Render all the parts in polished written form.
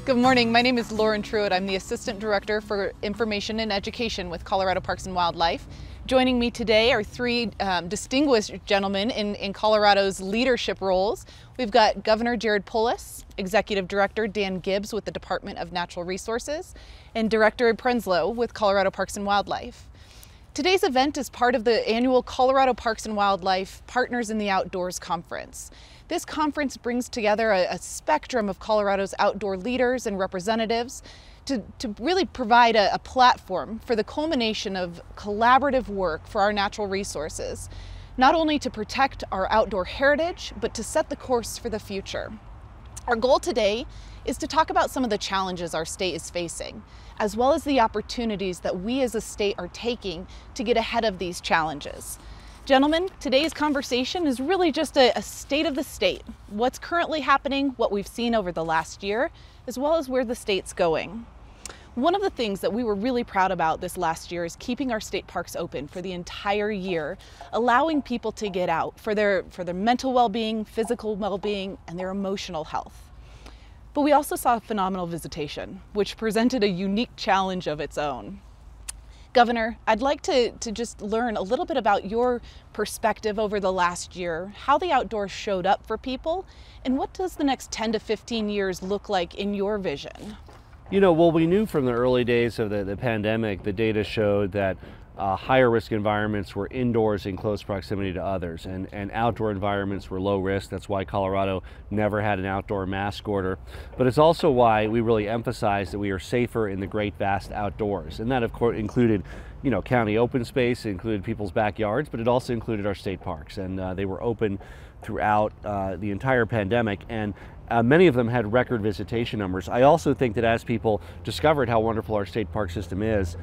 Good morning. My name is Lauren Truitt. I'm the Assistant Director for Information and Education with Colorado Parks and Wildlife. Joining me today are three distinguished gentlemen in Colorado's leadership roles. We've got Governor Jared Polis, Executive Director Dan Gibbs with the Department of Natural Resources, and Director Prenzlow with Colorado Parks and Wildlife. Today's event is part of the annual Colorado Parks and Wildlife Partners in the Outdoors Conference. This conference brings together a spectrum of Colorado's outdoor leaders and representatives to really provide a platform for the culmination of collaborative work for our natural resources, not only to protect our outdoor heritage, but to set the course for the future. Our goal today is to talk about some of the challenges our state is facing, as well as the opportunities that we as a state are taking to get ahead of these challenges. Gentlemen, today's conversation is really just a state of the state, what's currently happening, what we've seen over the last year, as well as where the state's going. One of the things that we were really proud about this last year is keeping our state parks open for the entire year, allowing people to get out for their mental well-being, physical well-being, and their emotional health. But we also saw phenomenal visitation, which presented a unique challenge of its own. Governor, I'd like to just learn a little bit about your perspective over the last year, how the outdoors showed up for people, and what does the next 10 to 15 years look like in your vision? You know, well, we knew from the early days of the pandemic, the data showed that higher risk environments were indoors in close proximity to others, and outdoor environments were low risk. That's why Colorado never had an outdoor mask order. But it's also why we really emphasized that we are safer in the great vast outdoors. And that, of course, included, you know, county open space, it included people's backyards, but it also included our state parks. And they were open throughout the entire pandemic. And many of them had record visitation numbers. I also think that as people discovered how wonderful our state park system is,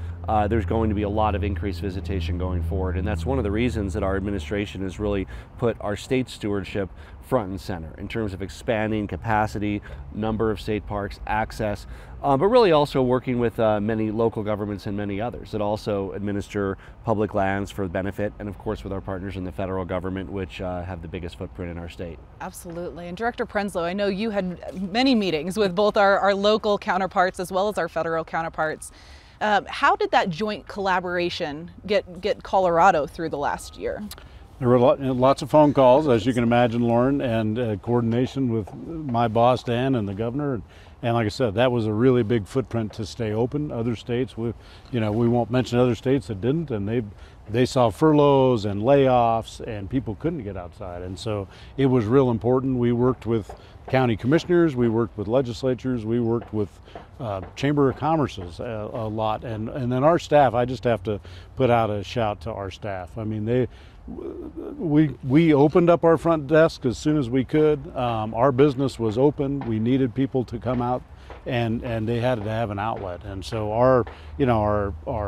there's going to be a lot of increased visitation going forward. And that's one of the reasons that our administration has really put our state stewardship front and center in terms of expanding capacity, number of state parks, access, but really also working with many local governments and many others that also administer public lands for benefit, and of course with our partners in the federal government, which have the biggest footprint in our state. Absolutely. And Director Prenzlow, I know you had many meetings with both our local counterparts as well as our federal counterparts. How did that joint collaboration get Colorado through the last year? There were lots of phone calls, as you can imagine, Lauren, and coordination with my boss, Dan, and the governor. And like I said, that was a really big footprint to stay open. Other states, we won't mention other states that didn't, and they saw furloughs and layoffs, and people couldn't get outside. And so it was real important. We worked with county commissioners, we worked with legislatures, we worked with Chamber of Commerce's a lot. And then our staff, I just have to put out a shout to our staff. I mean, we opened up our front desk as soon as we could. Our business was open. We needed people to come out, and they had to have an outlet. And so our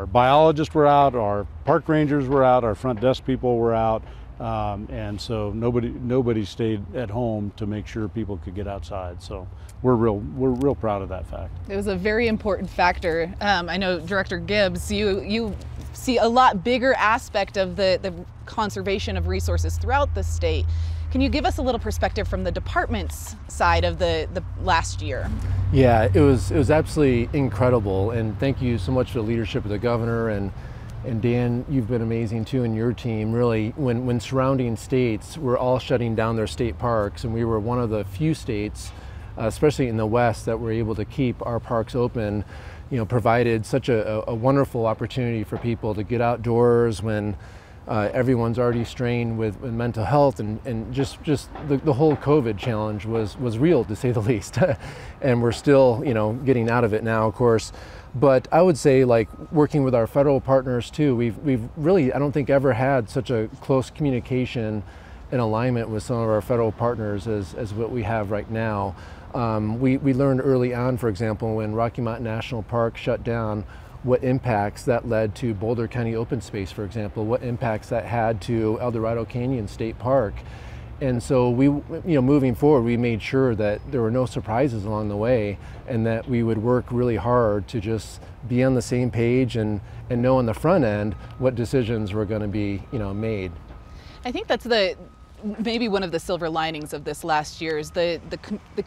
biologists were out, our park rangers were out, our front desk people were out, and so nobody stayed at home to make sure people could get outside. So we're real proud of that fact. It was a very important factor. I know Director Gibbs, you see a lot bigger aspect of the conservation of resources throughout the state. Can you give us a little perspective from the department's side of the last year? Yeah, it was absolutely incredible, and thank you so much for the leadership of the governor, and Dan, you've been amazing too, and your team. Really, when surrounding states were all shutting down their state parks, and we were one of the few states, especially in the West, that were able to keep our parks open, provided such a wonderful opportunity for people to get outdoors when everyone's already strained with mental health, and just the whole COVID challenge was real, to say the least. And we're still getting out of it now, of course. But I would say, like, working with our federal partners too, we've really, I don't think, ever had such a close communication and alignment with some of our federal partners as what we have right now. We learned early on, for example, when Rocky Mountain National Park shut down, what impacts that led to Boulder County Open Space, for example, what impacts that had to El Dorado Canyon State Park. And so we, moving forward, we made sure that there were no surprises along the way, and that we would work really hard to just be on the same page and know on the front end what decisions were going to be, made. I think that's maybe one of the silver linings of this last year is the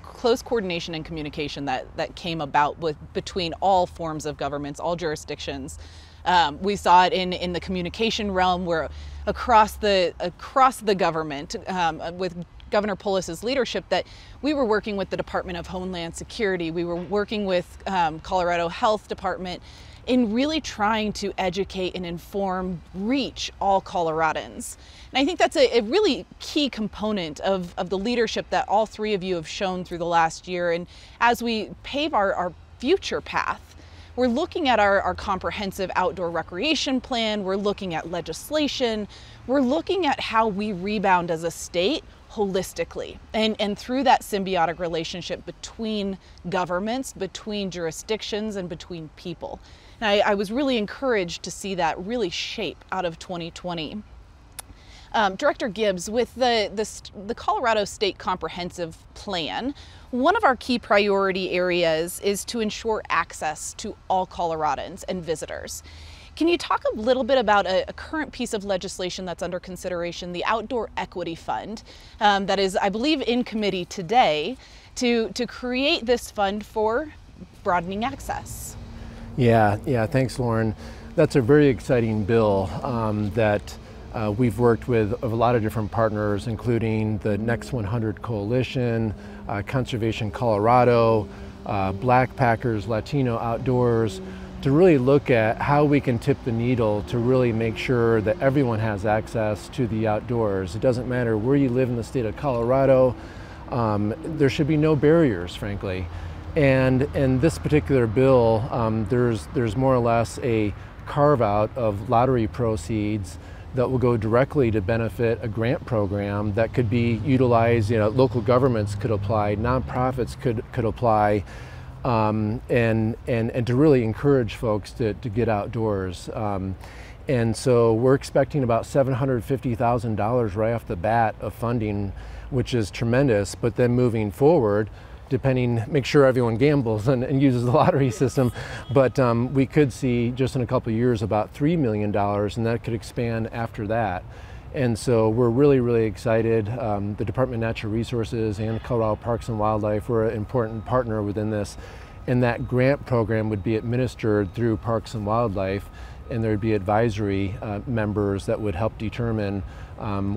close coordination and communication that came about between all forms of governments, all jurisdictions. We saw it in the communication realm, where across the government, with Governor Polis's leadership, that we were working with the Department of Homeland Security, we were working with Colorado Health Department in really trying to educate and inform, reach all Coloradans. And I think that's a really key component of the leadership that all three of you have shown through the last year. And as we pave our future path, we're looking at our comprehensive outdoor recreation plan, we're looking at legislation, we're looking at how we rebound as a state holistically, and through that symbiotic relationship between governments, between jurisdictions, and between people. And I was really encouraged to see that really shape out of 2020. Director Gibbs, with the Colorado State Comprehensive Plan, one of our key priority areas is to ensure access to all Coloradans and visitors. Can you talk a little bit about a current piece of legislation that's under consideration, the Outdoor Equity Fund, that is, I believe, in committee today to create this fund for broadening access? Yeah, thanks, Lauren. That's a very exciting bill that we've worked with a lot of different partners, including the Next 100 Coalition, Conservation Colorado, Black Packers, Latino Outdoors, to really look at how we can tip the needle to really make sure that everyone has access to the outdoors. It doesn't matter where you live in the state of Colorado, there should be no barriers, frankly. And in this particular bill, there's more or less a carve out of lottery proceeds that will go directly to benefit a grant program that could be utilized. Local governments could apply, nonprofits could apply, and to really encourage folks to get outdoors. And so we're expecting about $750,000 right off the bat of funding, which is tremendous. But then moving forward, make sure everyone gambles and uses the lottery system. But we could see just in a couple of years about $3 million, and that could expand after that. And so we're really, really excited. The Department of Natural Resources and Colorado Parks and Wildlife were an important partner within this. And that grant program would be administered through Parks and Wildlife, and there'd be advisory members that would help determine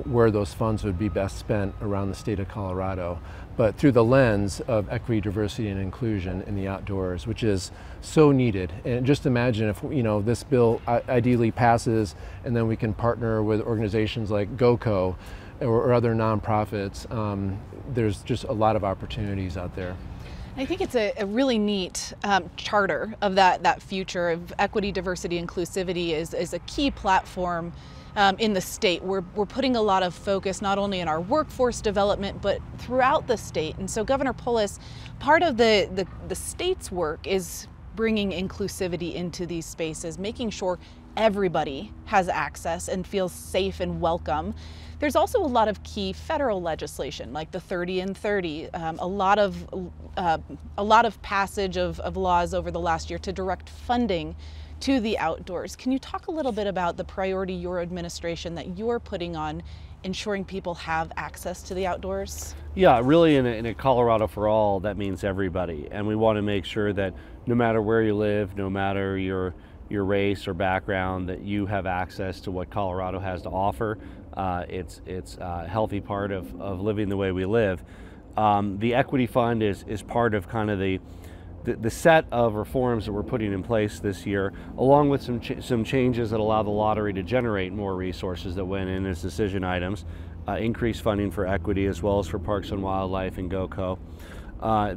where those funds would be best spent around the state of Colorado, but through the lens of equity, diversity, and inclusion in the outdoors, which is so needed. And just imagine if this bill ideally passes, and then we can partner with organizations like GoCo or other nonprofits. There's just a lot of opportunities out there. I think it's a really neat charter of that future of equity, diversity, inclusivity is a key platform in the state. We're putting a lot of focus not only in our workforce development, but throughout the state. And so Governor Polis, part of the state's work is bringing inclusivity into these spaces, making sure everybody has access and feels safe and welcome. There's also a lot of key federal legislation, like the 30 and 30, a lot of passage of laws over the last year to direct funding to the outdoors. Can you talk a little bit about the priority your administration that you're putting on ensuring people have access to the outdoors? Yeah, really in a Colorado for all, that means everybody. And we want to make sure that no matter where you live, no matter your race or background, that you have access to what Colorado has to offer. It's a healthy part of living the way we live. The Equity Fund is part of kind of the set of reforms that we're putting in place this year, along with some changes that allow the lottery to generate more resources that went in as decision items, increased funding for equity as well as for Parks and Wildlife and GoCo.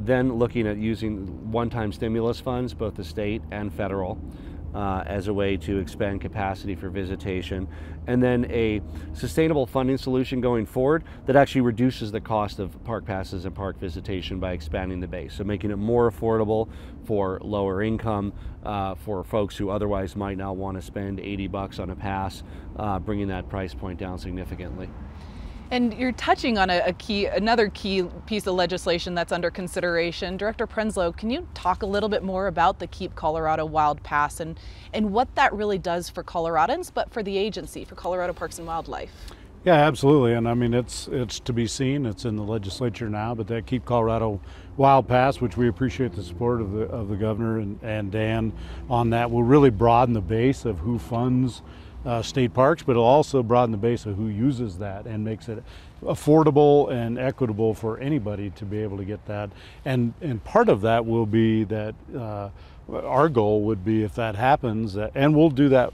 Then looking at using one-time stimulus funds, both the state and federal, as a way to expand capacity for visitation, and then a sustainable funding solution going forward that actually reduces the cost of park passes and park visitation by expanding the base, so making it more affordable for lower income, for folks who otherwise might not want to spend $80 on a pass, bringing that price point down significantly. And you're touching on another key piece of legislation that's under consideration. Director Prenzlow, can you talk a little bit more about the Keep Colorado Wild Pass and what that really does for Coloradans, but for the agency, for Colorado Parks and Wildlife? Yeah, absolutely, and I mean it's to be seen. It's in the legislature now, but that Keep Colorado Wild Pass, which we appreciate the support of the governor and Dan on that, will really broaden the base of who funds state parks, but it'll also broaden the base of who uses that and makes it affordable and equitable for anybody to be able to get that. And part of that will be that our goal would be, if that happens, and we'll do that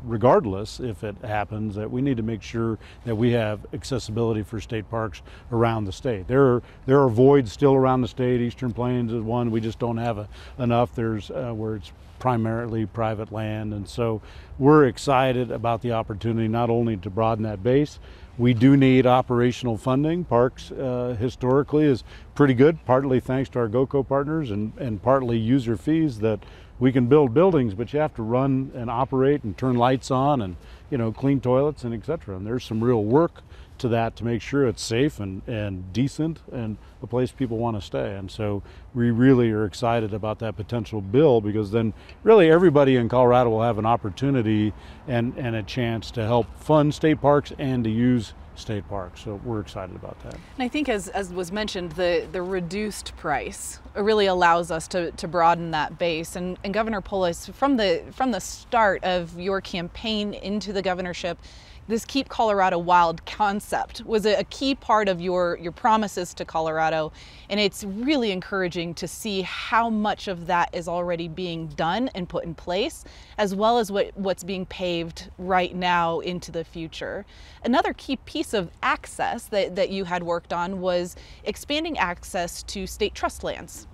regardless if it happens, that we need to make sure that we have accessibility for state parks around the state. There are voids still around the state. Eastern Plains is one. We just don't have enough. There's where it's primarily private land, and so we're excited about the opportunity not only to broaden that base. We do need operational funding. Parks historically is pretty good, partly thanks to our GOCO partners and partly user fees, that we can build buildings, but you have to run and operate and turn lights on and, you know, clean toilets and et cetera. And there's some real work to that to make sure it's safe and decent and a place people want to stay. And so we really are excited about that potential bill, because then really everybody in Colorado will have an opportunity and a chance to help fund state parks and to use state parks. So we're excited about that. And I think, as was mentioned, the reduced price really allows us to broaden that base. And Governor Polis, from the start of your campaign into the governorship, this Keep Colorado Wild concept was a key part of your promises to Colorado, and it's really encouraging to see how much of that is already being done and put in place, as well as what's being paved right now into the future. Another key piece of access that you had worked on was expanding access to state trust lands.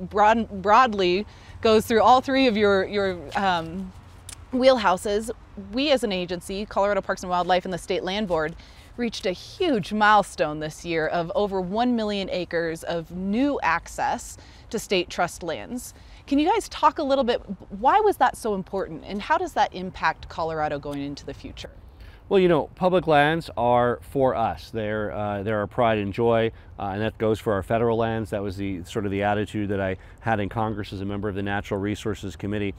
Broadly goes through all three of your wheelhouses. We as an agency, Colorado Parks and Wildlife and the State Land Board, reached a huge milestone this year of over 1 million acres of new access to state trust lands. Can you guys talk a little bit, why was that so important, and how does that impact Colorado going into the future? Well, you know, public lands are for us. They're our pride and joy, and that goes for our federal lands. That was the sort of the attitude that I had in Congress as a member of the Natural Resources Committee.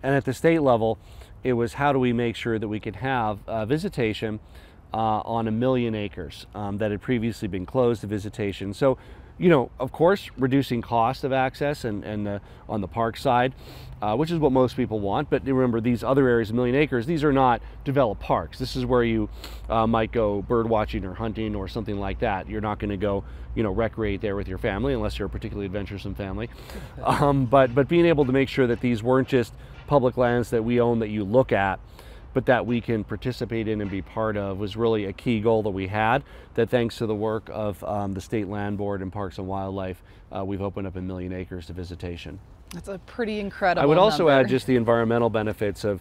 And at the state level, it was how do we make sure that we could have visitation on 1 million acres that had previously been closed to visitation. So, you know, of course, reducing cost of access and on the park side, which is what most people want. But remember, these other areas, 1 million acres, these are not developed parks. This is where you might go bird watching or hunting or something like that. You're not going to go, you know, recreate there with your family unless you're a particularly adventuresome family. But being able to make sure that these weren't just public lands that we own that you look at, but that we can participate in and be part of, was really a key goal that we had, that thanks to the work of the State Land Board and Parks and Wildlife, we've opened up 1 million acres to visitation. That's a pretty incredible I would also number. add just the environmental benefits of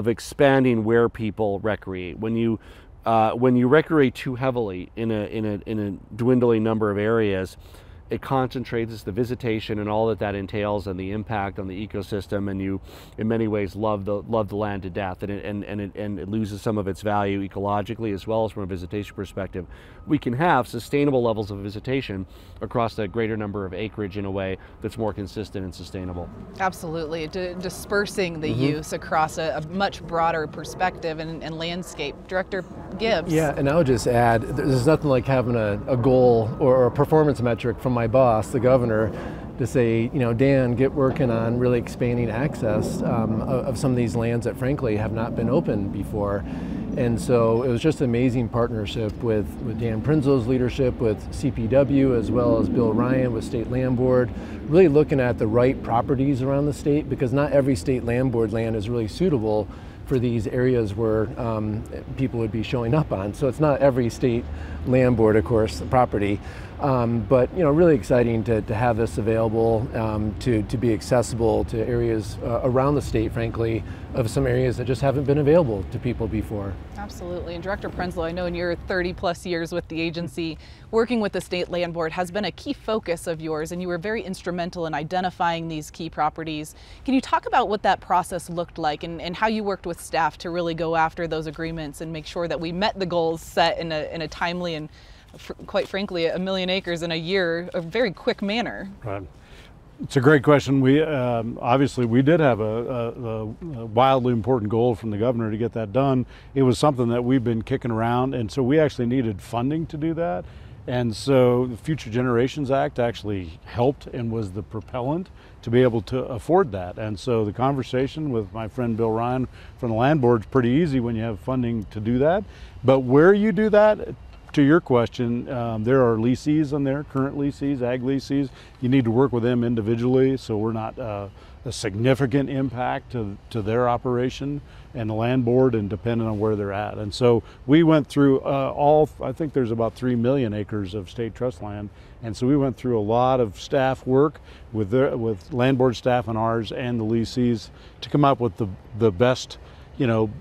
expanding where people recreate. When you recreate too heavily in a dwindling number of areas, it concentrates the visitation and all that entails and the impact on the ecosystem, and you in many ways love the land to death, and it loses some of its value ecologically as well as from a visitation perspective. We can have sustainable levels of visitation across a greater number of acreage in a way that's more consistent and sustainable. Absolutely, dispersing the use across a much broader perspective and landscape. Director Gibbs. Yeah, and I would just add, there's nothing like having a goal or a performance metric from my boss, the governor, to say, you know, Dan, get working on really expanding access of some of these lands that frankly have not been open before. And so it was just an amazing partnership with Dan Prenzlow's leadership, with CPW, as well as Bill Ryan with State Land Board, really looking at the right properties around the state, because not every State Land Board land is really suitable for these areas where people would be showing up on. So it's not every State Land Board, of course, property. But you know, really exciting to have this available, to be accessible to areas around the state, frankly, of some areas that just haven't been available to people before. Absolutely. And Director Prenzlow, I know in your 30 plus years with the agency, working with the State Land Board has been a key focus of yours, and you were very instrumental in identifying these key properties. Can you talk about what that process looked like and how you worked with staff to really go after those agreements and make sure that we met the goals set in a timely and quite frankly, 1 million acres in a year, a very quick manner? Right. It's a great question. We obviously we did have a wildly important goal from the governor to get that done. It was something that we've been kicking around, and so we actually needed funding to do that. And so the Future Generations Act actually helped and was the propellant to be able to afford that. And so the conversation with my friend Bill Ryan from the Land Board is pretty easy when you have funding to do that. But where you do that, to your question, there are leasees on there, current leasees, ag leasees. You need to work with them individually, so we're not a significant impact to their operation and the land board, and depending on where they're at. And so we went through I think there's about 3 million acres of state trust land, and so we went through a lot of staff work with land board staff and ours and the leasees to come up with the best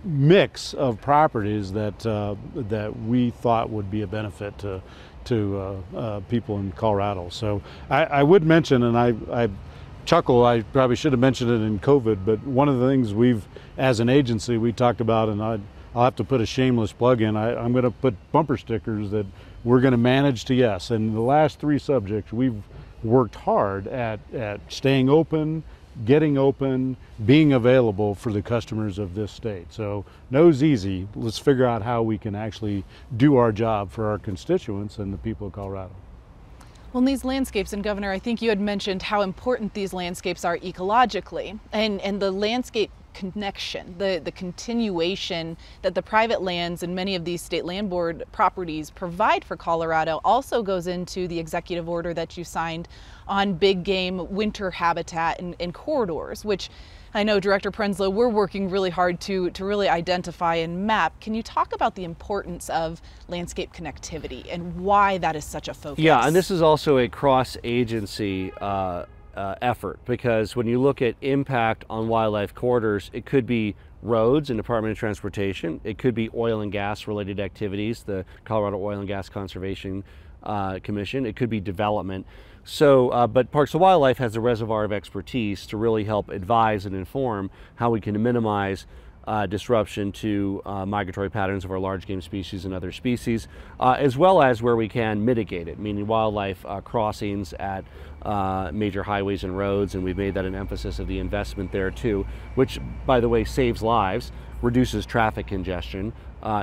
mix of properties that we thought would be a benefit to people in Colorado. So I would mention, and I chuckle, I probably should have mentioned it in COVID, but one of the things as an agency, we talked about, and I'll have to put a shameless plug in, I'm going to put bumper stickers that we're going to manage to yes. And the last 3 subjects, we've worked hard at staying open, getting open, being available for the customers of this state. So no's easy. Let's figure out how we can actually do our job for our constituents and the people of Colorado. Well, in these landscapes, and Governor, I think you had mentioned how important these landscapes are ecologically, and the landscape connection, the continuation that the private lands and many of these state land board properties provide for Colorado also goes into the executive order that you signed on big game winter habitat and corridors, which I know, Director Prenzlow, we're working really hard to really identify and map. Can you talk about the importance of landscape connectivity and why that is such a focus? Yeah, and this is also a cross-agency effort, because when you look at impact on wildlife corridors, it could be roads and Department of Transportation, it could be oil and gas related activities, the Colorado Oil and Gas Conservation Commission, it could be development. So, but Parks and Wildlife has a reservoir of expertise to really help advise and inform how we can minimize disruption to migratory patterns of our large game species and other species, as well as where we can mitigate it, meaning wildlife crossings at major highways and roads, and we've made that an emphasis of the investment there too, which, by the way, saves lives, reduces traffic congestion,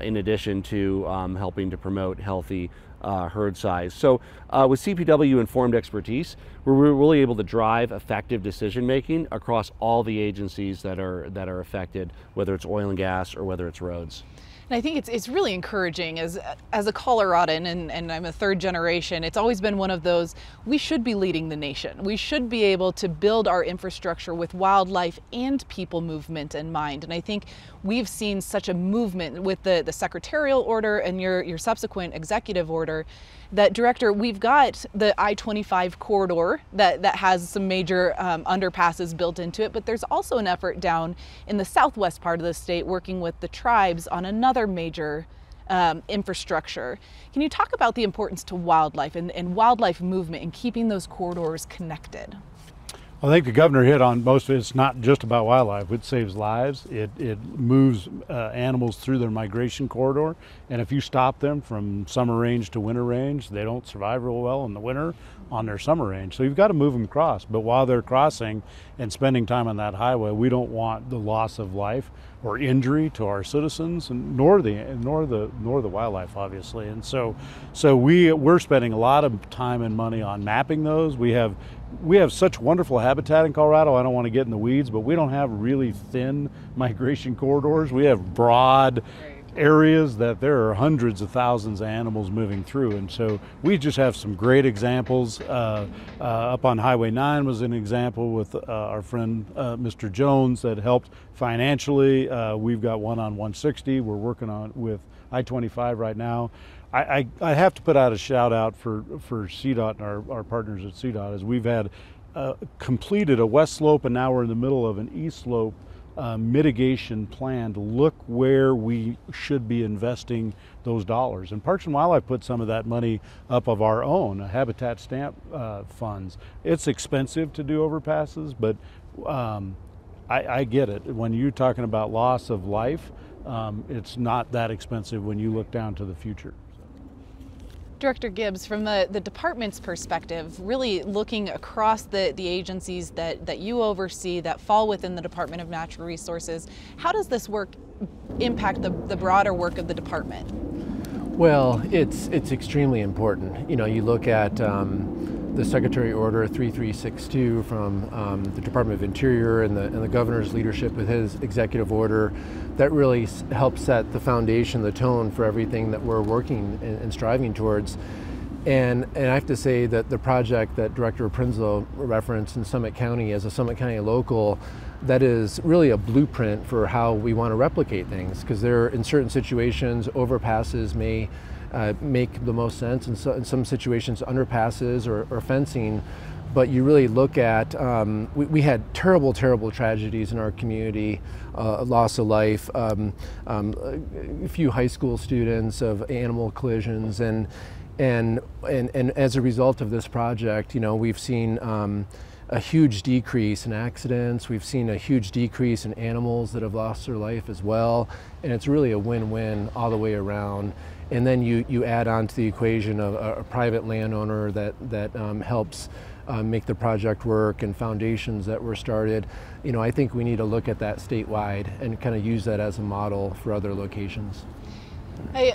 in addition to helping to promote healthy herd size. So with CPW informed expertise, we're really able to drive effective decision making across all the agencies that are affected, whether it's oil and gas or whether it's roads. And I think it's really encouraging as a Coloradan, and I'm a 3rd generation, it's always been one of those, we should be leading the nation. We should be able to build our infrastructure with wildlife and people movement in mind. And I think we've seen such a movement with the secretarial order and your subsequent executive order that, Director, we've got the I-25 corridor that has some major underpasses built into it, but there's also an effort down in the southwest part of the state working with the tribes on another major infrastructure. Can you talk about the importance to wildlife and wildlife movement and keeping those corridors connected? I think the governor hit on most of it. It's not just about wildlife. It saves lives. It moves animals through their migration corridor. And if you stop them from summer range to winter range, they don't survive real well in the winter on their summer range. So you've got to move them across. But while they're crossing and spending time on that highway, we don't want the loss of life or injury to our citizens, and nor the wildlife, obviously. And so we're spending a lot of time and money on mapping those. We have such wonderful habitat in Colorado. I don't want to get in the weeds, but we don't have really thin migration corridors. We have broad areas that there are hundreds of thousands of animals moving through. And so we just have some great examples. Up on Highway 9 was an example with our friend Mr. Jones that helped financially. We've got one on 160. We're working on with I-25 right now. I have to put out a shout out for CDOT and our partners at CDOT, as we've had completed a west slope, and now we're in the middle of an east slope mitigation plan to look where we should be investing those dollars. And Parks and Wildlife put some of that money up of our own habitat stamp funds. It's expensive to do overpasses, but I get it. When you're talking about loss of life, it's not that expensive when you look down to the future. Director Gibbs, from the department's perspective, really looking across the agencies that you oversee that fall within the Department of Natural Resources, how does this work impact the broader work of the department? Well, it's extremely important. You know, you look at the Secretary Order 3362 from the Department of Interior and the Governor's leadership with his executive order, that really helps set the foundation, the tone for everything that we're working and striving towards. And I have to say that the project that Director Prenzlow referenced in Summit County as a Summit County local, that is really a blueprint for how we want to replicate things, because there, in certain situations, overpasses may make the most sense, and so, in some situations underpasses or fencing. But you really look at, we had terrible tragedies in our community, loss of life, a few high school students of animal collisions, and as a result of this project, you know, we've seen a huge decrease in accidents. We've seen a huge decrease in animals that have lost their life as well, and it's really a win-win all the way around. And then you add on to the equation of a private landowner that helps make the project work, and foundations that were started. You know, I think we need to look at that statewide and kind of use that as a model for other locations.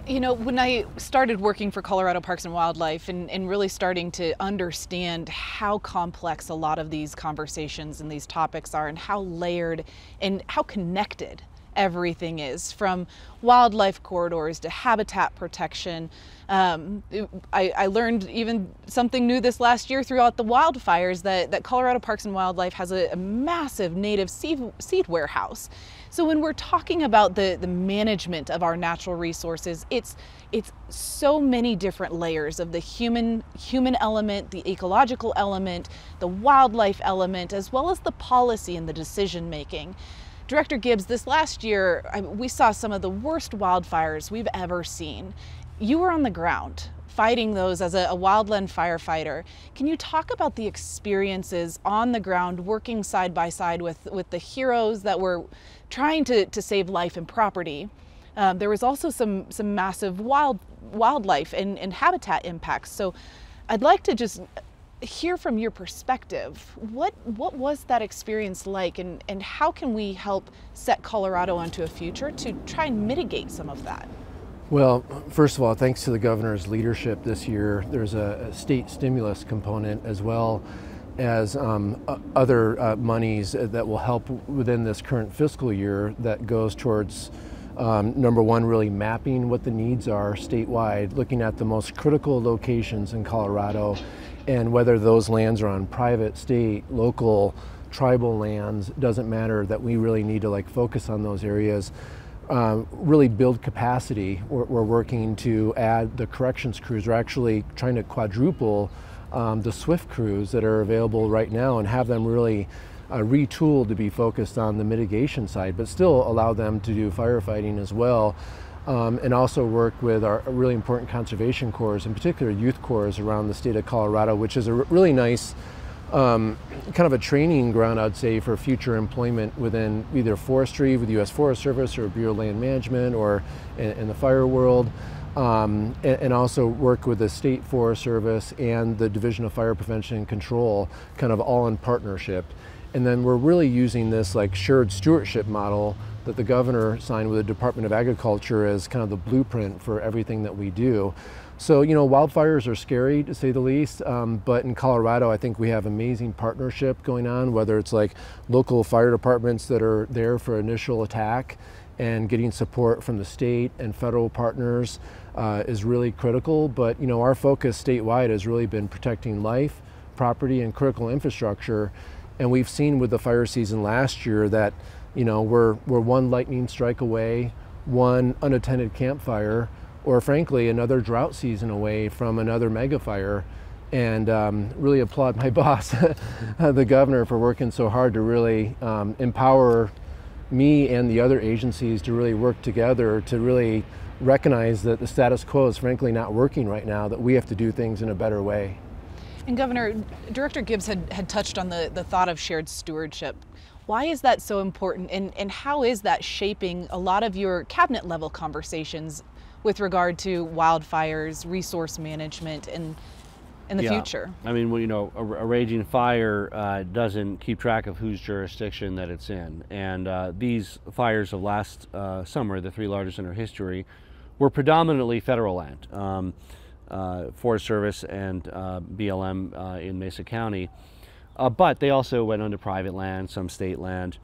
You know, when I started working for Colorado Parks and Wildlife and really starting to understand how complex a lot of these conversations and these topics are, and how layered and how connected everything is, from wildlife corridors to habitat protection. I learned even something new this last year throughout the wildfires, that Colorado Parks and Wildlife has a massive native seed warehouse. So when we're talking about the management of our natural resources, it's so many different layers of the human element, the ecological element, the wildlife element, as well as the policy and the decision making. Director Gibbs, this last year, we saw some of the worst wildfires we've ever seen. You were on the ground fighting those as a wildland firefighter. Can you talk about the experiences on the ground, working side by side with the heroes that were trying to save life and property? There was also some massive wildlife and habitat impacts. So I'd like to just hear from your perspective, what was that experience like, and how can we help set Colorado onto a future to try and mitigate some of that? Well, first of all, thanks to the governor's leadership this year, there's a state stimulus component as well as other monies that will help within this current fiscal year that goes towards number one, really mapping what the needs are statewide, looking at the most critical locations in Colorado, and whether those lands are on private, state, local, tribal lands, doesn't matter, that we really need to focus on those areas. Really build capacity. We're working to add the corrections crews. We're actually trying to quadruple the SWIFT crews that are available right now, and have them really retooled to be focused on the mitigation side, but still allow them to do firefighting as well. And also work with our really important conservation corps, in particular youth corps around the state of Colorado, which is a really nice kind of a training ground, I'd say, for future employment within either forestry with the U.S. Forest Service or Bureau of Land Management, or in the fire world. And also work with the State Forest Service and the Division of Fire Prevention and Control, kind of all in partnership. And then we're really using this shared stewardship model that the governor signed with the Department of Agriculture as kind of the blueprint for everything that we do. So, you know, wildfires are scary, to say the least, but in Colorado, I think we have amazing partnership going on, whether it's local fire departments that are there for initial attack, and getting support from the state and federal partners is really critical. But, you know, our focus statewide has really been protecting life, property, and critical infrastructure. And we've seen with the fire season last year that, you know, we're one lightning strike away, one unattended campfire, or frankly another drought season away from another mega fire. And really applaud my boss, the governor, for working so hard to really empower me and the other agencies to really work together to really recognize that the status quo is frankly not working right now, that we have to do things in a better way. And Governor, Director Gibbs had touched on the thought of shared stewardship. Why is that so important, and how is that shaping a lot of your cabinet level conversations with regard to wildfires, resource management, and in the future? I mean, well, you know, a raging fire doesn't keep track of whose jurisdiction that it's in. And these fires of last summer, the 3 largest in our history, were predominantly federal land, Forest Service and BLM in Mesa County. But they also went onto private land, some state land.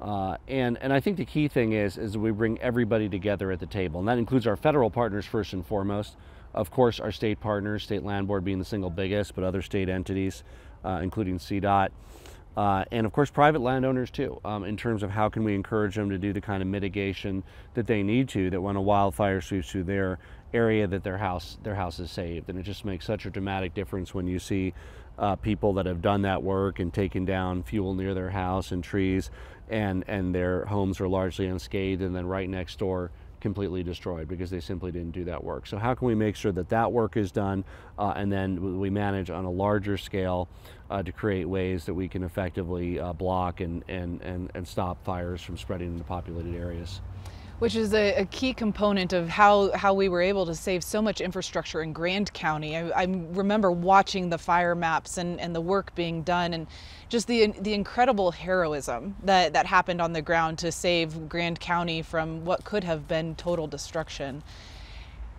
And I think the key thing is we bring everybody together at the table. And that includes our federal partners first and foremost. Of course, our state partners, State Land Board being the single biggest, but other state entities, including CDOT. And of course, private landowners too, in terms of how can we encourage them to do the kind of mitigation that they need to, that when a wildfire sweeps through their area, that their house is saved. And it just makes such a dramatic difference when you see people that have done that work and taken down fuel near their house and trees, and their homes are largely unscathed, and then right next door completely destroyed because they simply didn't do that work. So how can we make sure that that work is done, and then we manage on a larger scale to create ways that we can effectively block and stop fires from spreading into populated areas? Which is a key component of how we were able to save so much infrastructure in Grand County. I remember watching the fire maps and the work being done, and just the incredible heroism that happened on the ground to save Grand County from what could have been total destruction.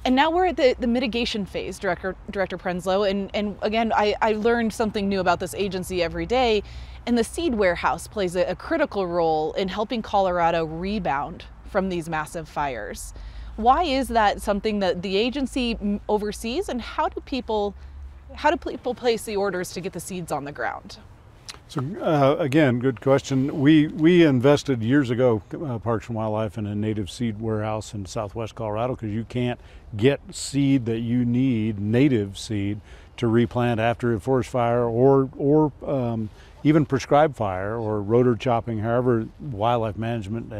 And now we're at the mitigation phase, Director Prenzlow, and again, I learned something new about this agency every day, and the seed warehouse plays a critical role in helping Colorado rebound from these massive fires. Why is that something that the agency oversees, and how do people place the orders to get the seeds on the ground? So again, good question. We invested years ago, Parks and Wildlife, in a native seed warehouse in southwest Colorado, because you can't get seed that you need, native seed, to replant after a forest fire or even prescribed fire or rotor chopping, however wildlife management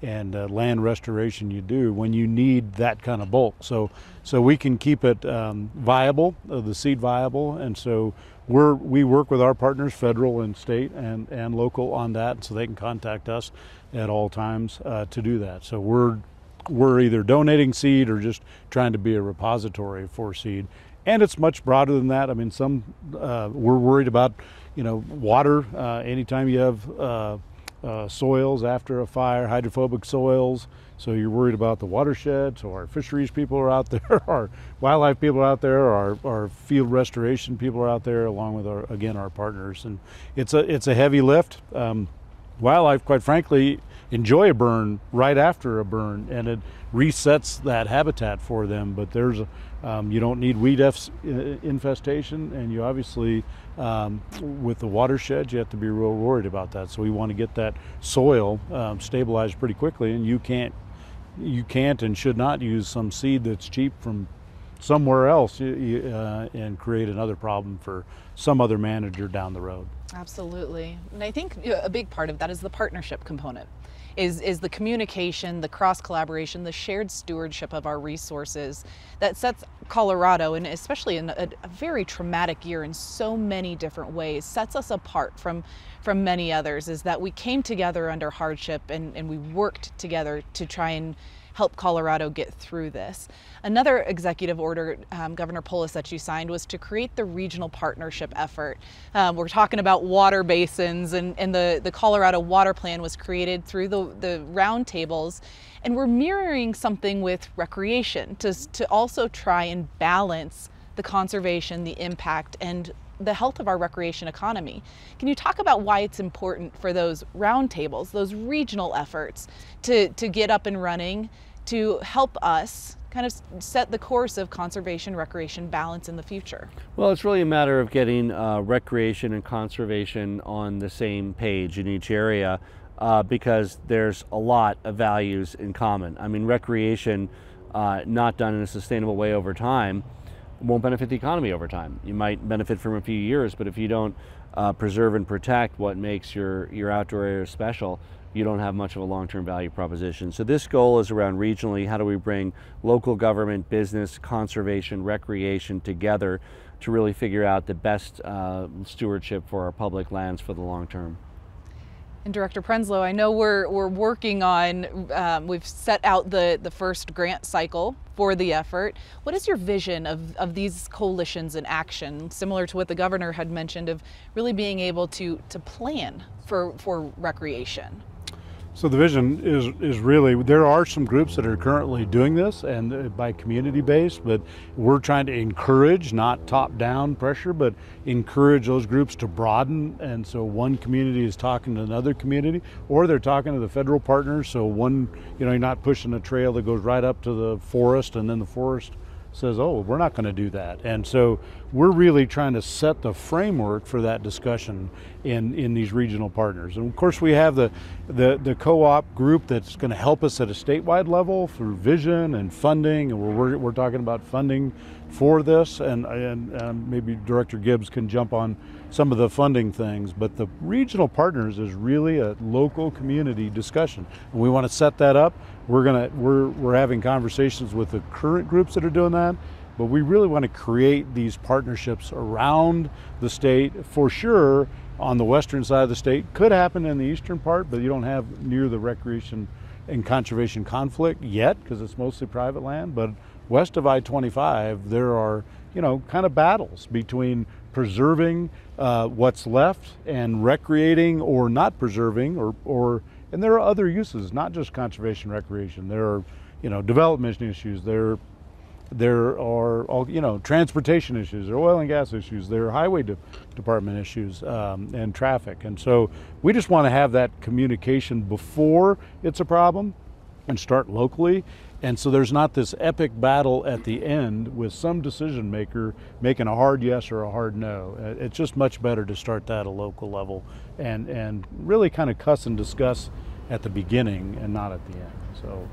and land restoration you do, when you need that kind of bulk. So we can keep it viable, the seed viable, and so we work with our partners, federal and state and local, on that, so they can contact us at all times to do that. So we're either donating seed or just trying to be a repository for seed. And it's much broader than that. I mean, we're worried about, water. Anytime you have soils after a fire, hydrophobic soils, so you're worried about the watersheds, or our fisheries people are out there, our wildlife people are out there, our field restoration people are out there, along with our partners. And it's a heavy lift. Wildlife, quite frankly, enjoy a burn right after a burn, and it resets that habitat for them. But you don't need weed infestation, and you obviously, with the watersheds, you have to be real worried about that. So we want to get that soil stabilized pretty quickly, and you can't and should not use some seed that's cheap from somewhere else and create another problem for some other manager down the road. Absolutely. And I think a big part of that is the partnership component, is the communication, the cross collaboration, the shared stewardship of our resources that sets Colorado, and especially in a very traumatic year in so many different ways, sets us apart from many others, is that we came together under hardship and we worked together to try and help Colorado get through this. Another executive order, Governor Polis, that you signed was to create the regional partnership effort. We're talking about water basins, and the Colorado Water Plan was created through the roundtables, and we're mirroring something with recreation to also try and balance the conservation, the impact, and the health of our recreation economy. Can you talk about why it's important for those roundtables, those regional efforts, to get up and running, to help us kind of set the course of conservation, recreation balance in the future? Well, it's really a matter of getting recreation and conservation on the same page in each area, because there's a lot of values in common. I mean, recreation not done in a sustainable way over time won't benefit the economy over time. You might benefit from a few years, but if you don't preserve and protect what makes your outdoor area special, you don't have much of a long-term value proposition. So this goal is around regionally, how do we bring local government, business, conservation, recreation together to really figure out the best stewardship for our public lands for the long term. And Director Prenzlow, I know we're working on, we've set out the first grant cycle for the effort. What is your vision of these coalitions in action, similar to what the governor had mentioned, of really being able to plan for recreation? So the vision is really, there are some groups that are currently doing this and by community based, but we're trying to encourage, not top down pressure, but encourage those groups to broaden. And so one community is talking to another community, or they're talking to the federal partners. So one, you're not pushing a trail that goes right up to the forest and then the forest says, oh, we're not going to do that. And so we're really trying to set the framework for that discussion in these regional partners. And of course we have the co-op group that's going to help us at a statewide level through vision and funding, and we're talking about funding for this, and maybe Director Gibbs can jump on some of the funding things, but the regional partners is really a local community discussion, and we want to set that up. We're having conversations with the current groups that are doing that, but we really want to create these partnerships around the state. For sure, on the western side of the state, could happen in the eastern part, but you don't have near the recreation and conservation conflict yet because it's mostly private land. But west of I-25, there are kind of battles between preserving what's left and recreating or not preserving, and there are other uses, not just conservation recreation. There are development issues, there are all, transportation issues, there are oil and gas issues, there are highway department issues, and traffic. And so we just want to have that communication before it's a problem and start locally. And so there's not this epic battle at the end with some decision maker making a hard yes or a hard no. It's just much better to start that at a local level and really kind of cuss and discuss at the beginning and not at the end. So,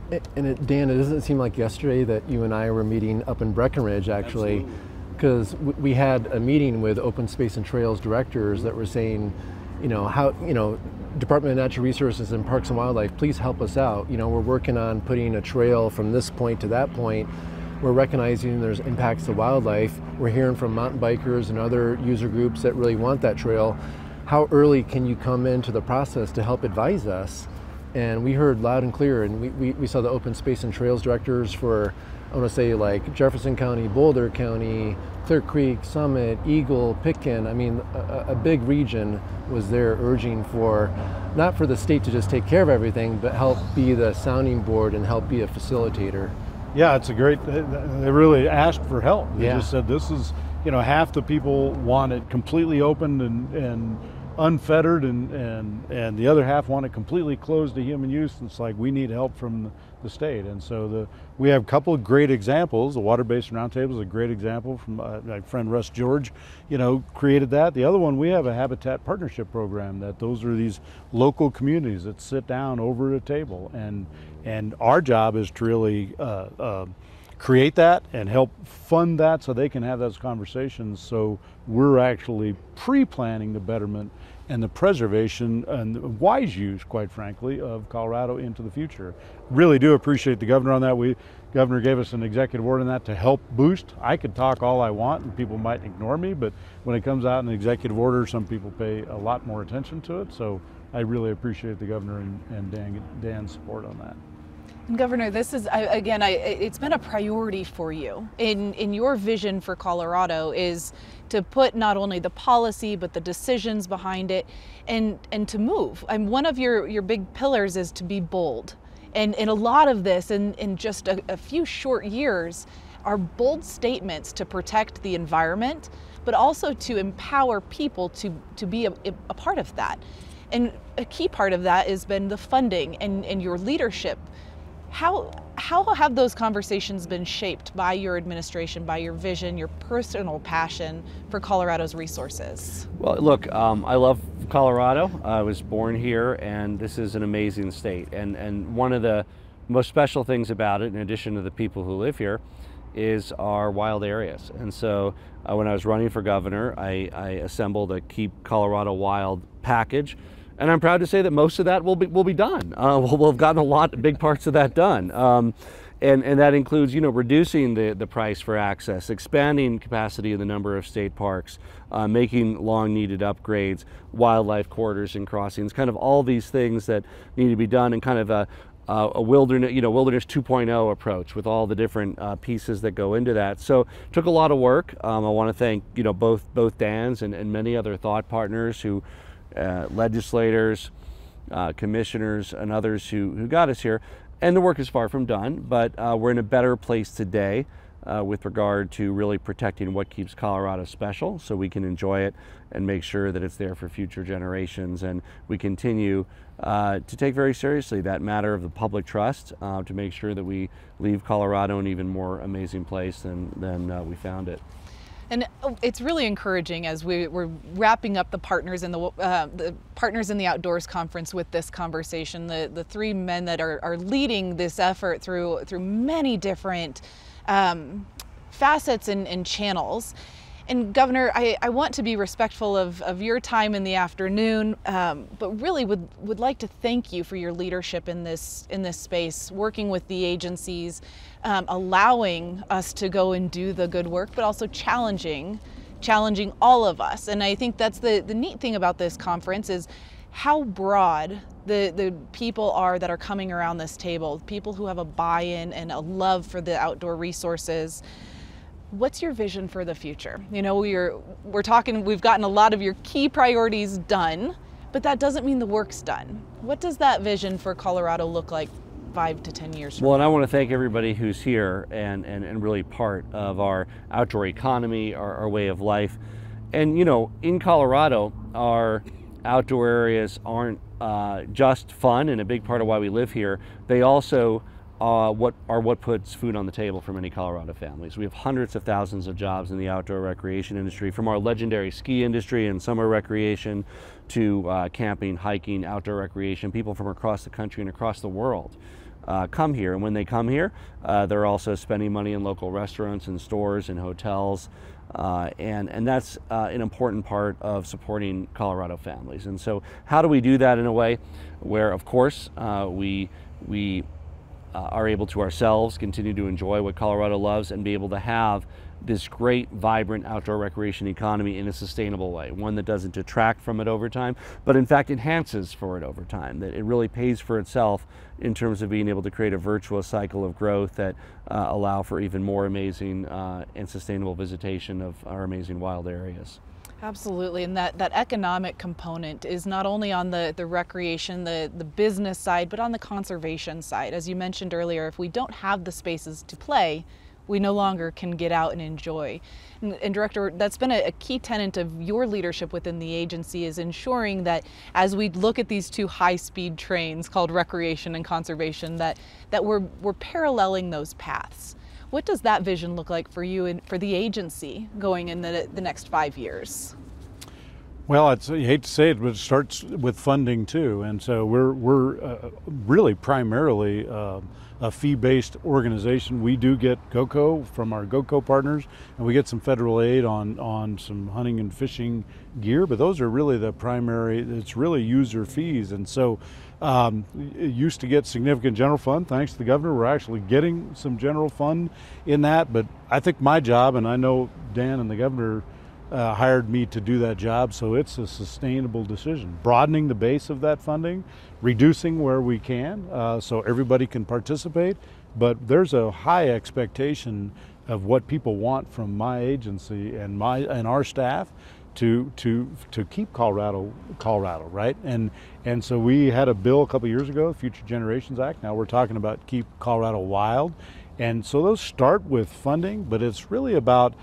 Dan, it doesn't seem like yesterday that you and I were meeting up in Breckenridge, actually, because we had a meeting with Open Space and Trails directors that were saying, Department of Natural Resources and Parks and Wildlife, please help us out. We're working on putting a trail from this point to that point. We're recognizing there's impacts to wildlife. We're hearing from mountain bikers and other user groups that really want that trail. How early can you come into the process to help advise us? And we heard loud and clear, and we saw the Open Space and Trails directors for, I want to say, like Jefferson County, Boulder County, Clear Creek, Summit, Eagle, Pitkin. I mean, a big region was there urging for, not for the state to just take care of everything, but help be the sounding board and help be a facilitator. Yeah, it's a great, they really asked for help. They Yeah. just said this is, half the people want it completely open and unfettered, and the other half want it completely closed to human use. And it's like, we need help from the state. And so we have a couple of great examples. The Water Basin Roundtable is a great example from my friend Russ George, created that. The other one, we have a habitat partnership program that those are these local communities that sit down over a table, and our job is to really create that and help fund that so they can have those conversations. So we're actually pre-planning the betterment and the preservation and the wise use, quite frankly, of Colorado into the future. Really do appreciate the governor on that. Governor gave us an executive order on that to help boost. I could talk all I want and people might ignore me, but when it comes out in an executive order, some people pay a lot more attention to it. So I really appreciate the governor and Dan's support on that. And Governor, this is, again, it's been a priority for you. In your vision for Colorado is to put not only the policy, but the decisions behind it, and to move. One of your big pillars is to be bold. And a lot of this, in just a few short years, are bold statements to protect the environment, but also to empower people to be a part of that. And a key part of that has been the funding and your leadership. How have those conversations been shaped by your administration, by your vision, your personal passion for Colorado's resources? Well, look, I love Colorado. I was born here, and this is an amazing state. And one of the most special things about it, in addition to the people who live here, is our wild areas. And so when I was running for governor, I assembled a Keep Colorado Wild package. And I'm proud to say that most of that will be done. We'll have gotten big parts of that done. And that includes, reducing the price for access, expanding capacity in the number of state parks, making long needed upgrades, wildlife corridors and crossings, kind of all these things that need to be done, and kind of a wilderness, wilderness 2.0 approach with all the different pieces that go into that. So it took a lot of work. I want to thank, both Dan's and many other thought partners who, legislators, commissioners, and others who got us here. And the work is far from done, but we're in a better place today with regard to really protecting what keeps Colorado special, so we can enjoy it and make sure that it's there for future generations. And we continue to take very seriously that matter of the public trust to make sure that we leave Colorado an even more amazing place than we found it. And it's really encouraging as we're wrapping up the Partners in the Outdoors Conference with this conversation. The three men that are leading this effort through many different facets and channels. And Governor, I want to be respectful of your time in the afternoon, but really would like to thank you for your leadership in this space, working with the agencies, allowing us to go and do the good work, but also challenging all of us. And I think that's the neat thing about this conference is how broad the people are that are coming around this table, people who have a buy-in and a love for the outdoor resources. What's your vision for the future? We're talking, we've gotten a lot of your key priorities done, but that doesn't mean the work's done. What does that vision for Colorado look like 5 to 10 years from now? Well, and I want to thank everybody who's here and really part of our outdoor economy, our way of life. And in Colorado, our outdoor areas aren't just fun and a big part of why we live here. They also what puts food on the table for many Colorado families. We have hundreds of thousands of jobs in the outdoor recreation industry, from our legendary ski industry and summer recreation to camping, hiking, outdoor recreation. People from across the country and across the world come here, and when they come here, they're also spending money in local restaurants and stores and hotels, and that's an important part of supporting Colorado families. And so how do we do that in a way where, of course, we are able to ourselves continue to enjoy what Colorado loves and be able to have this great, vibrant outdoor recreation economy in a sustainable way, one that doesn't detract from it over time, but in fact enhances for it over time, that it really pays for itself in terms of being able to create a virtuous cycle of growth that allow for even more amazing and sustainable visitation of our amazing wild areas. Absolutely, and that economic component is not only on the recreation, the business side, but on the conservation side. As you mentioned earlier, if we don't have the spaces to play, we no longer can get out and enjoy. And Director, that's been a key tenet of your leadership within the agency, is ensuring that as we look at these two high-speed trains called recreation and conservation, that we're paralleling those paths. What does that vision look like for you and for the agency going in the next 5 years? Well, you hate to say it, but it starts with funding too. And so we're really primarily a fee-based organization. We do get GOCO from our GOCO partners, and we get some federal aid on some hunting and fishing gear, but those are really the primary, it's really user fees. And so it used to get significant general fund. Thanks to the governor, we're actually getting some general fund in that. But I think my job, and I know Dan and the governor hired me to do that job, so it's a sustainable decision. Broadening the base of that funding, reducing where we can, so everybody can participate. But there's a high expectation of what people want from my agency and our staff to keep Colorado, right? And so we had a bill a couple years ago, Future Generations Act. Now we're talking about keep Colorado wild. And so those start with funding, but it's really about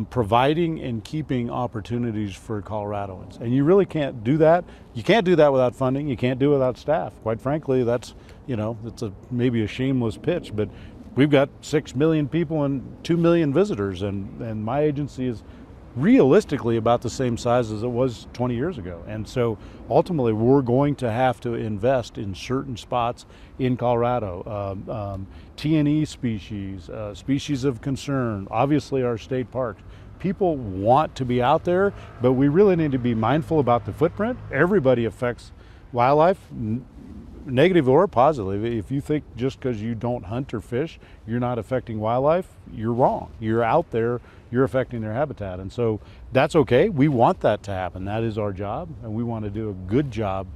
providing and keeping opportunities for Coloradoans. And you really can't do that. You can't do that without funding. You can't do it without staff. Quite frankly, that's, it's maybe a shameless pitch, but we've got 6 million people and 2 million visitors, and my agency is realistically about the same size as it was 20 years ago. And so ultimately we're going to have to invest in certain spots in Colorado. T&E species, species of concern, obviously our state parks. People want to be out there, but we really need to be mindful about the footprint. Everybody affects wildlife. negative or positive. If you think just because you don't hunt or fish, you're not affecting wildlife, you're wrong. You're out there, you're affecting their habitat. And so that's okay. We want that to happen. That is our job, and we want to do a good job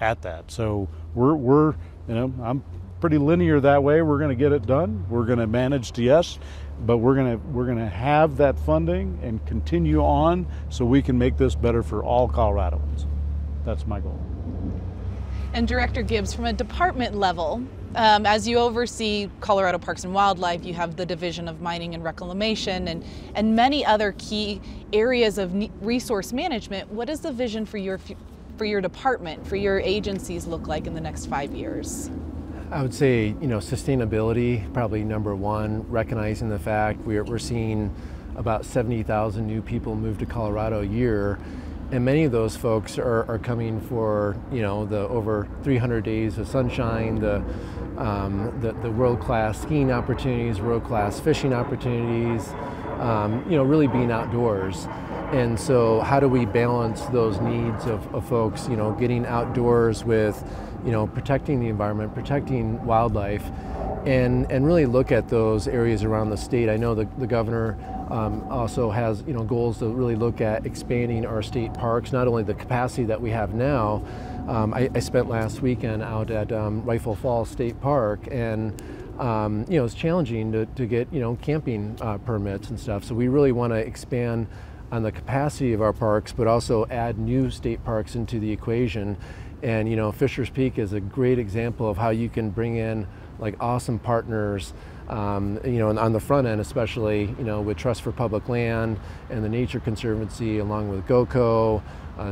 at that. So we're I'm pretty linear that way. We're going to get it done. We're going to manage to yes, but we're going to have that funding and continue on so we can make this better for all Coloradoans. That's my goal. And Director Gibbs, from a department level, as you oversee Colorado Parks and Wildlife, you have the Division of Mining and Reclamation and many other key areas of resource management. What is the vision for your department, for your agencies look like in the next 5 years? I would say, sustainability, probably number one, recognizing the fact we're seeing about 70,000 new people move to Colorado a year. And many of those folks are coming for, the over 300 days of sunshine, the world-class skiing opportunities, world-class fishing opportunities, really being outdoors. And so how do we balance those needs of folks, getting outdoors with, protecting the environment, protecting wildlife, and really look at those areas around the state. I know the governor also has goals to really look at expanding our state parks, not only the capacity that we have now. I spent last weekend out at Rifle Falls State Park, and it's challenging to get camping permits and stuff. So we really want to expand on the capacity of our parks, but also add new state parks into the equation. And Fisher's Peak is a great example of how you can bring in like awesome partners, on the front end, especially, with Trust for Public Land and the Nature Conservancy, along with GOCO,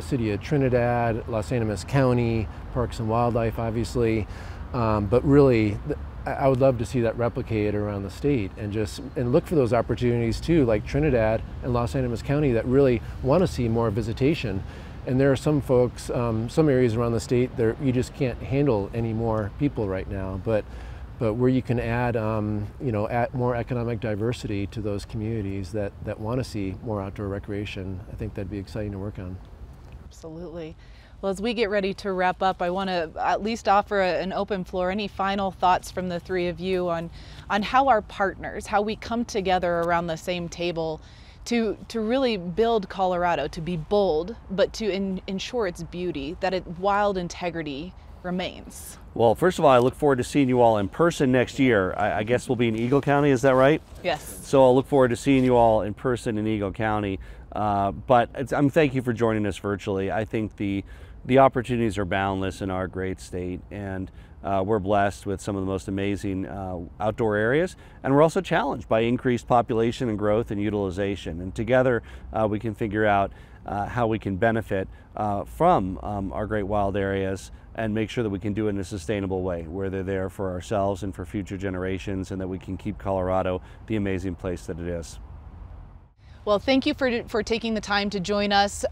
City of Trinidad, Los Animas County, Parks and Wildlife, obviously. But really, I would love to see that replicated around the state, and look for those opportunities too, like Trinidad and Los Animas County, that really want to see more visitation. And there are some folks, some areas around the state that you just can't handle any more people right now. But where you can add, add more economic diversity to those communities that want to see more outdoor recreation, I think that'd be exciting to work on. Absolutely. Well, as we get ready to wrap up, I want to at least offer an open floor. Any final thoughts from the three of you on how our partners, how we come together around the same table to really build Colorado, to be bold, but to ensure its beauty, that wild integrity remains? Well, first of all, I look forward to seeing you all in person next year. I guess we'll be in Eagle County, is that right? Yes. So I'll look forward to seeing you all in person in Eagle County. Thank you for joining us virtually. I think the opportunities are boundless in our great state, and we're blessed with some of the most amazing outdoor areas, and we're also challenged by increased population and growth and utilization. And together we can figure out how we can benefit from our great wild areas and make sure that we can do it in a sustainable way, where they're there for ourselves and for future generations, and that we can keep Colorado the amazing place that it is. Well, thank you for taking the time to join us.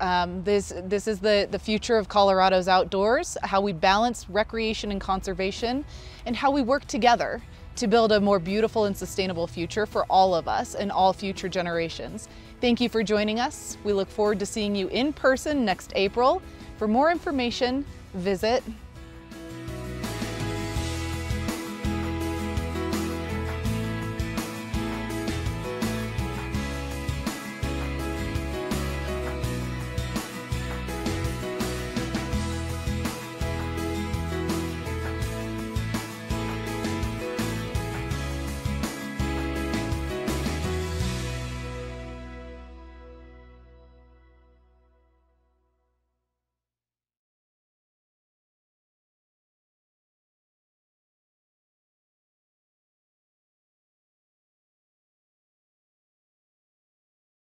This is the future of Colorado's outdoors, how we balance recreation and conservation, and how we work together to build a more beautiful and sustainable future for all of us and all future generations. Thank you for joining us. We look forward to seeing you in person next April. For more information, visit